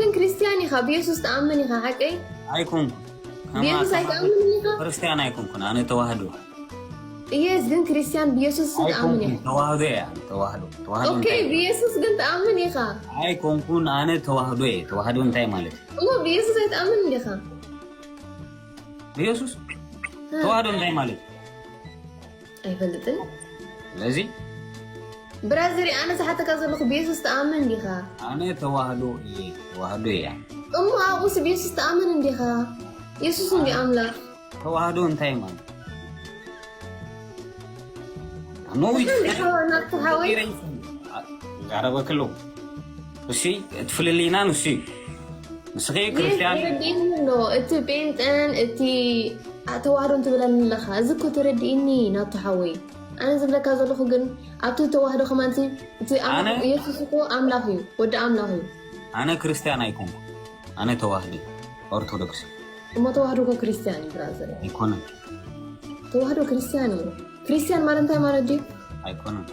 ግን ክርስቲያኒ ኻ ብኢየሱስ ተኣምን ኢኻ ሓቀይ ኣይኩን ብኢየሱስ ኣይተኣምን ኢኻ ክርስቲያን ኣይኩንኩን ኣነ ተዋህዶ ኢየስ ግን ክርስቲያን ብኢየሱስ ተኣምን ኢኻ ተዋህዶ እያ ተዋህዶ ኦኬ ብኢየሱስ ግን ተኣምን ኢኻ ኣይኩንኩን ኣነ ተዋህዶ እየ ተዋህዶ እንታይ ማለት እሞ ብኢየሱስ ኣይተኣምን ኢኻ ብኢየሱስ ተዋህዶ እንታይ ማለት ኣይፈልጥን ስለዚ ብራዘሪ ኣነ ዝሓተካ ዘለኹ ብኢየሱስ ተኣምን ዲኻ ኣነ ተዋህዶ እያ እሞ ኣብኡስ ብኢየሱስ ተኣምን እንዲኻ ኢየሱስ እንዲ ኣምላኽ ተዋህዶ እንታይ ማለት ናትሓወይ ዛረበክሎ እሺ እትፍልልይና ንሱ ንስኺ ክርስቲያን እቲ ጴንጠን እቲ ተዋህዶ እንትብለኒ ኣለኻ እዚ እኮ ተረዲእኒ ናትሓወይ ኣነ ዝብለካ ዘለኹ ግን ኣብቲ ተዋህዶ ከማንቲ እቲ ኢየሱስ እኮ ኣምላኽ እዩ ወዲ ኣምላኽ እዩ ኣነ ክርስቲያን ኣይኮንኩ ኣነ ተዋህዶ ኦርቶዶክስ እሞ ተዋህዶ እኮ ክርስቲያን እዩ ብራዘር ኣይኮነን ተዋህዶ ክርስቲያን እዩ ክርስቲያን ማለት እንታይ ማለት እዩ ኣይኮነን